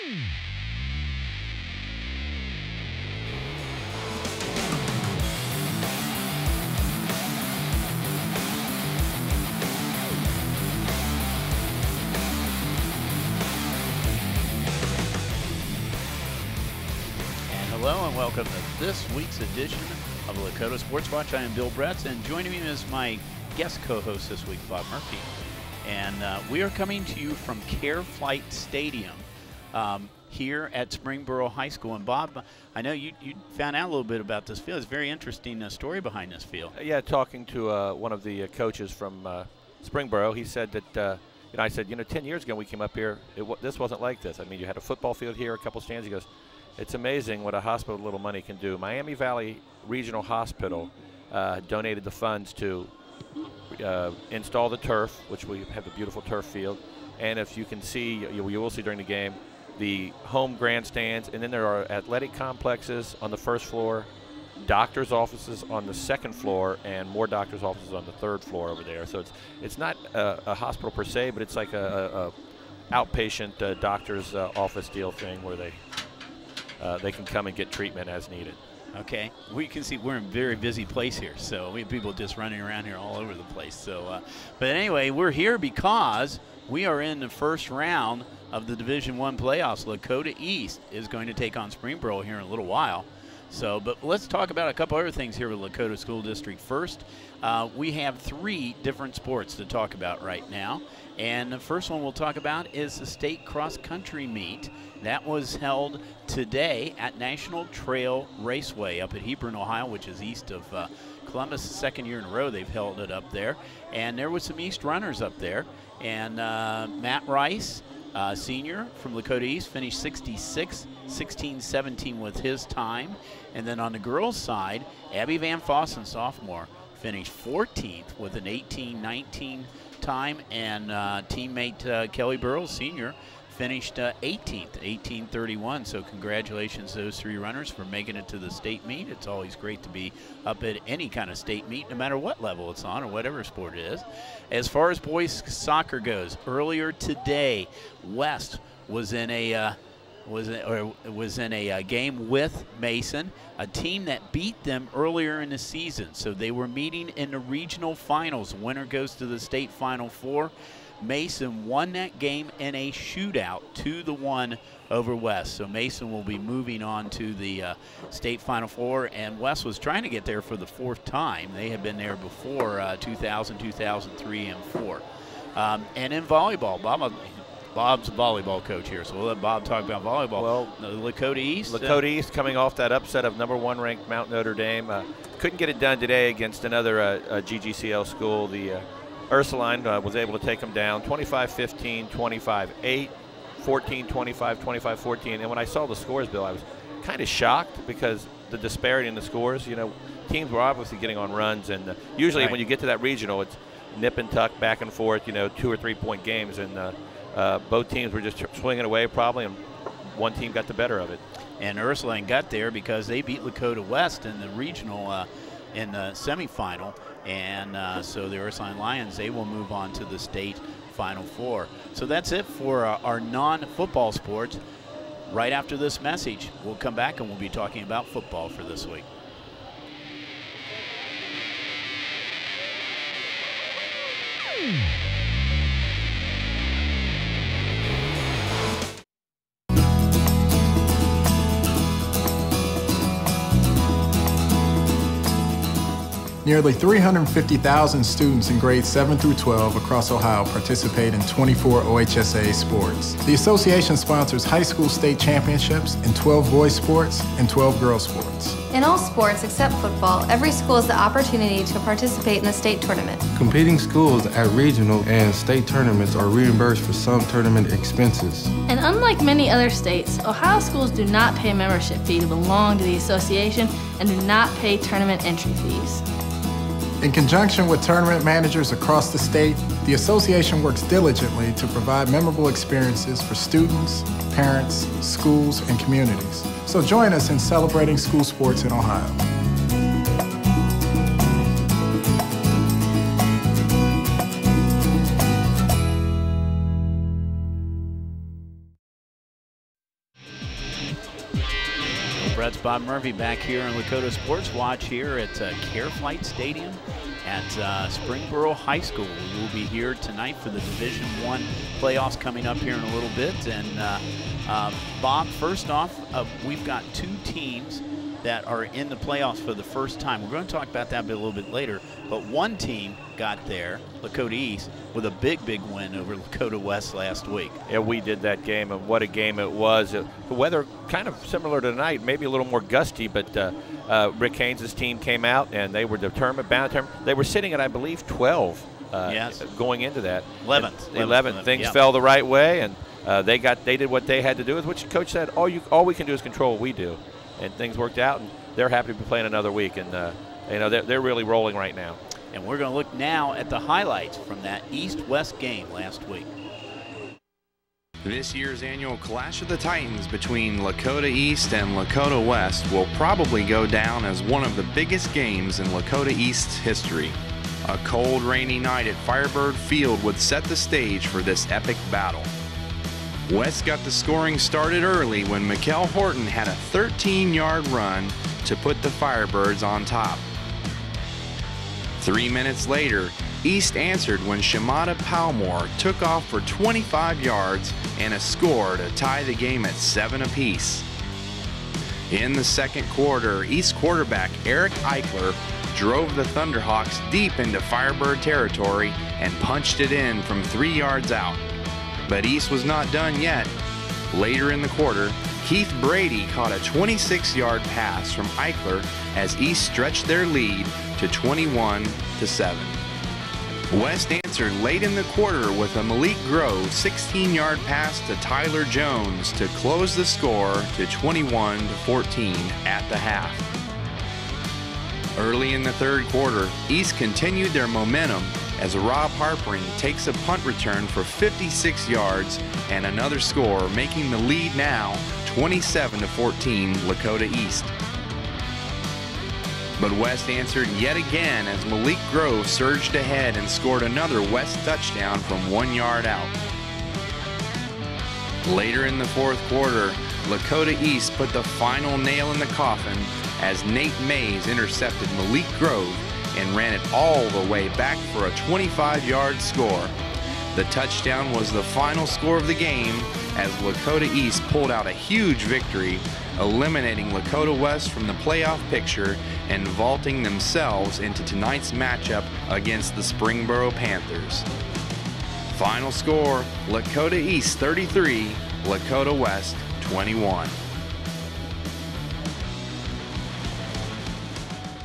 Hello and welcome to this week's edition of Lakota Sportswatch. I am Bill Bretz, and joining me is my guest co-host this week, Bob Murphy. And we are coming to you from Care Flight Stadium here at Springboro High School. And Bob, I know you found out a little bit about this field. It's a very interesting story behind this field. Yeah, talking to one of the coaches from Springboro, he said that, I said, 10 years ago we came up here, this wasn't like this. I mean, you had a football field here, a couple stands. He goes, it's amazing what a hospital with little money can do. Miami Valley Regional Hospital donated the funds to install the turf, which we have a beautiful turf field. And if you can see, you will see during the game, the home grandstands. And then there are athletic complexes on the first floor, doctor's offices on the second floor, and more doctor's offices on the third floor over there. So it's not a hospital per se, but it's like a outpatient doctor's office deal thing where they can come and get treatment as needed. Okay, we can see we're in a very busy place here, so we have people just running around here all over the place. So, but anyway, we're here because we are in the first round of the Division I playoffs. Lakota East is going to take on Springboro here in a little while. So, but let's talk about a couple other things here with Lakota School District. First, we have 3 different sports to talk about right now. And the first one we'll talk about is the state cross-country meet. That was held today at National Trail Raceway up at Hebron, Ohio, which is east of Columbus. The second year in a row they've held it up there. And there was some East runners up there. And Matt Rice, senior from Lakota East, finished 66, 16-17 with his time. And then on the girls' side, Abby Van Fossen, sophomore, finished 14th with an 18-19 time, and teammate Kelly Burrows, senior, finished 18th, 18-31. So congratulations to those 3 runners for making it to the state meet. It's always great to be up at any kind of state meet, no matter what level it's on or whatever sport it is. As far as boys soccer goes, earlier today, West was in a game with Mason, a team that beat them earlier in the season. So they were meeting in the regional finals. Winner goes to the state Final Four. Mason won that game in a shootout 2-1 over West. So Mason will be moving on to the state Final Four, and West was trying to get there for the 4th time. They had been there before 2000, 2003, and 4. And in volleyball, Bob's a volleyball coach here, so we'll let Bob talk about volleyball. Well, Lakota East. Lakota East coming off that upset of #1 ranked Mount Notre Dame. Couldn't get it done today against another GGCL school. The Ursuline was able to take them down 25-15, 25-8, 14-25, 25-14. And when I saw the scores, Bill, I was kind of shocked because the disparity in the scores. Teams were obviously getting on runs, and usually when you get to that regional, it's nip and tuck, back and forth, 2 or 3 point games. And both teams were just swinging away probably, and one team got the better of it. And Ursuline got there because they beat Lakota West in the regional in the semifinal. And so the Ursuline Lions, they will move on to the state Final Four. So that's it for our non-football sports. Right after this message, we'll come back and we'll be talking about football for this week. Nearly 350,000 students in grades 7 through 12 across Ohio participate in 24 OHSA sports. The association sponsors high school state championships in 12 boys sports and 12 girls sports. In all sports except football, every school has the opportunity to participate in the state tournament. Competing schools at regional and state tournaments are reimbursed for some tournament expenses. And unlike many other states, Ohio schools do not pay a membership fee to belong to the association and do not pay tournament entry fees. In conjunction with tournament managers across the state, the association works diligently to provide memorable experiences for students, parents, schools, and communities. So join us in celebrating school sports in Ohio. Bretz, Bob Murphy back here on Lakota Sportswatch here at Care Flight Stadium at Springboro High School. We will be here tonight for the Division I playoffs coming up here in a little bit. And Bob, first off, we've got two teams that are in the playoffs for the first time. We're going to talk about that a little bit later, but one team got there, Lakota East, with a big win over Lakota West last week. Yeah, we did that game, and what a game it was. The weather kind of similar to tonight, maybe a little more gusty, but Rick Haynes' team came out, and they were determined, bound determined. They were sitting at, I believe, 12 yes. going into that. 11th. Things yep. fell the right way, and they did what they had to do, which Coach said, all we can do is control what we do. And things worked out, and they're happy to be playing another week, and they're really rolling right now. And we're going to look now at the highlights from that East-West game last week. This year's annual Clash of the Titans between Lakota East and Lakota West will probably go down as one of the biggest games in Lakota East's history. A cold, rainy night at Firebird Field would set the stage for this epic battle. West got the scoring started early when Mikkel Horton had a 13-yard run to put the Firebirds on top. 3 minutes later, East answered when Shamata Palmore took off for 25 yards and a score to tie the game at 7 apiece. In the second quarter, East quarterback Eric Eichler drove the Thunderhawks deep into Firebird territory and punched it in from 3 yards out. But East was not done yet. Later in the quarter, Keith Brady caught a 26-yard pass from Eichler as East stretched their lead to 21-7. West answered late in the quarter with a Malik Grove 16-yard pass to Tyler Jones to close the score to 21-14 at the half. Early in the third quarter, East continued their momentum as Rob Harpering takes a punt return for 56 yards and another score, making the lead now 27-14 Lakota East. But West answered yet again as Malik Grove surged ahead and scored another West touchdown from 1 yard out. Later in the fourth quarter, Lakota East put the final nail in the coffin as Nate Mays intercepted Malik Grove and ran it all the way back for a 25-yard score. The touchdown was the final score of the game as Lakota East pulled out a huge victory, eliminating Lakota West from the playoff picture and vaulting themselves into tonight's matchup against the Springboro Panthers. Final score, Lakota East 33, Lakota West 21.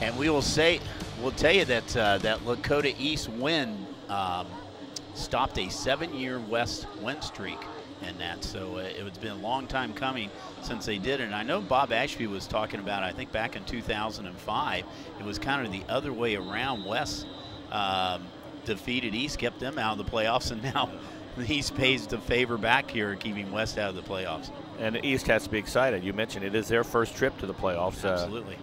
And we'll tell you that that Lakota East win stopped a 7-year West win streak in that. So it's been a long time coming since they did it. And I know Bob Ashby was talking about, I think back in 2005, it was kind of the other way around. West defeated East, kept them out of the playoffs, and now the East pays the favor back here, keeping West out of the playoffs. And the East has to be excited. You mentioned it is their first trip to the playoffs. Absolutely.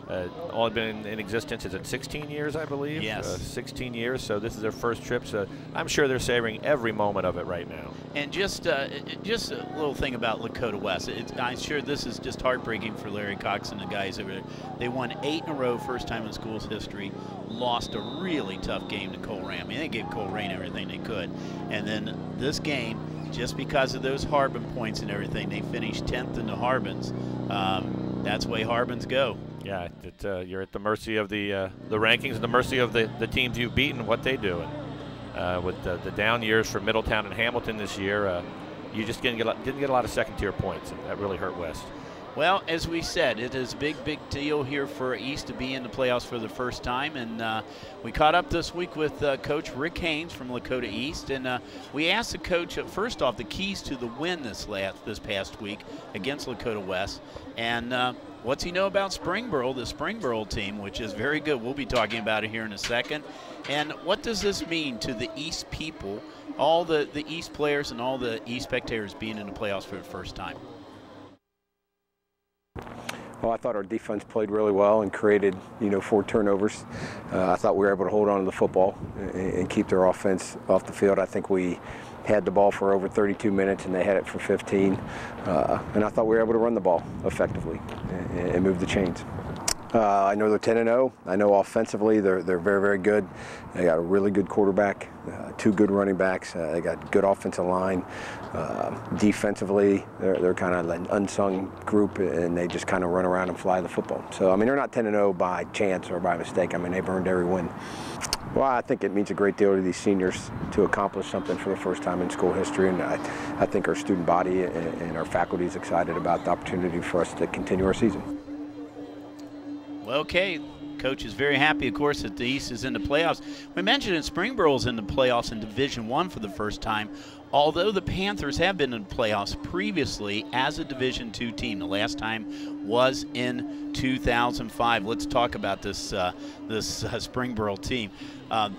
Only been in existence, is it 16 years, I believe? Yes. 16 years, so this is their first trip. So I'm sure they're savoring every moment of it right now. And just a little thing about Lakota West. I'm sure this is just heartbreaking for Larry Cox and the guys over there. They won 8 in a row, first time in school's history, lost a really tough game to Colerain. I mean, they gave Colerain everything they could. And then this game, just because of those Harbin points and everything, they finished 10th in the Harbins. That's the way Harbins go. Yeah, you're at the mercy of the rankings, and the mercy of the teams you've beaten, what they do. And with the down years for Middletown and Hamilton this year, you just didn't get a lot of second-tier points, and that really hurt West. Well, as we said, it is a big deal here for East to be in the playoffs for the first time. And we caught up this week with Coach Rick Haynes from Lakota East. And we asked the coach, first off, the keys to the win this past week against Lakota West. And what's he know about Springboro, the Springboro team, which is very good. We'll be talking about it here in a second. And what does this mean to the East people, all the East players and all the East spectators being in the playoffs for the first time? Well, I thought our defense played really well and created, 4 turnovers. I thought we were able to hold on to the football and keep their offense off the field. I think we had the ball for over 32 minutes and they had it for 15. And I thought we were able to run the ball effectively and move the chains. I know they're 10-0. I know offensively they're very, very good. They got a really good quarterback, 2 good running backs. They got good offensive line. Defensively, they're kind of an unsung group, and they just kind of run around and fly the football. So, I mean, they're not 10-0 by chance or by mistake. I mean, they've earned every win. Well, I think it means a great deal to these seniors to accomplish something for the first time in school history, and I think our student body and our faculty is excited about the opportunity for us to continue our season. Well, okay, Coach is very happy, of course, that the East is in the playoffs. We mentioned that Springboro is in the playoffs in Division I for the first time, although the Panthers have been in the playoffs previously as a Division II team. The last time was in 2005. Let's talk about this Springboro team.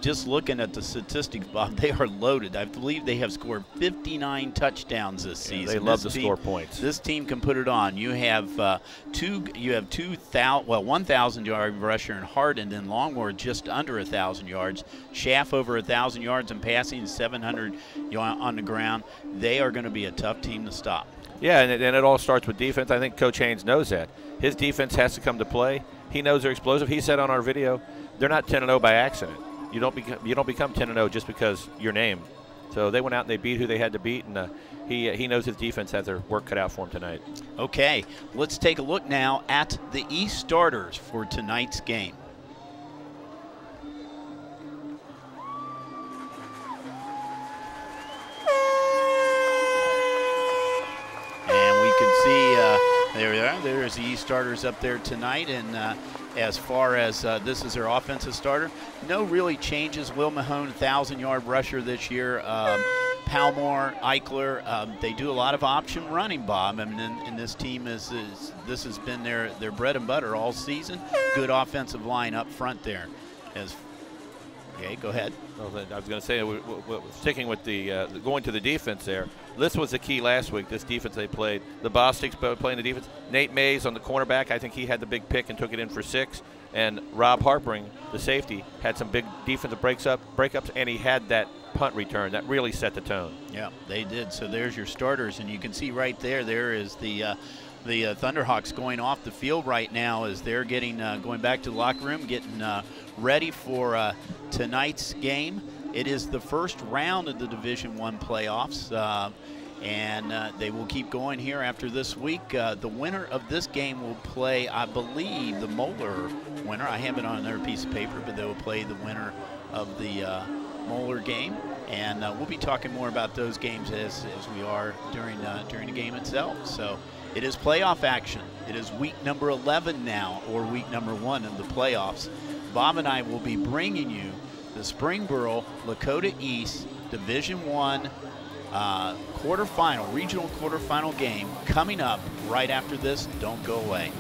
Just looking at the statistics, Bob, they are loaded. I believe they have scored 59 touchdowns this season. They love to score points. This team can put it on. You have 1,000-yard rusher in Hart, and then Longmore just under 1,000 yards. Schaff over 1,000 yards in passing, 700 on the ground. They are going to be a tough team to stop. Yeah, and it all starts with defense. I think Coach Haynes knows that. His defense has to come to play. He knows they're explosive. He said on our video, they're not 10-0 by accident. You don't become 10-0 just because you're named. So they went out and they beat who they had to beat, and he knows his defense has their work cut out for him tonight. Okay, let's take a look now at the East starters for tonight's game. And we can see there they are. There's the East starters up there tonight, and as far as this is their offensive starter, no really changes. Will Mahone, 1,000-yard rusher this year. Palmore, Eichler, they do a lot of option running, Bob. I mean, and this team this has been their bread and butter all season. Good offensive line up front there. Okay, go ahead. Well, I was going to say, sticking with the going to the defense there, this was the key last week, this defense they played. The Bostick's playing the defense. Nate Mays on the cornerback, I think he had the big pick and took it in for 6. And Rob Harpering, the safety, had some big defensive breakups, and he had that punt return. That really set the tone. Yeah, they did. So there's your starters, and you can see right there is the Thunderhawks going off the field right now as they're getting going back to the locker room, getting ready for tonight's game. It is the first round of the Division I playoffs, and they will keep going here after this week. The winner of this game will play, I believe, the Moeller winner. I have it on another piece of paper, but they will play the winner of the Moeller game, and we'll be talking more about those games as we are during the game itself. So it is playoff action. It is week number 11 now, or week number 1 of the playoffs. Bob and I will be bringing you the Springboro Lakota East Division I regional quarterfinal game coming up right after this. Don't go away.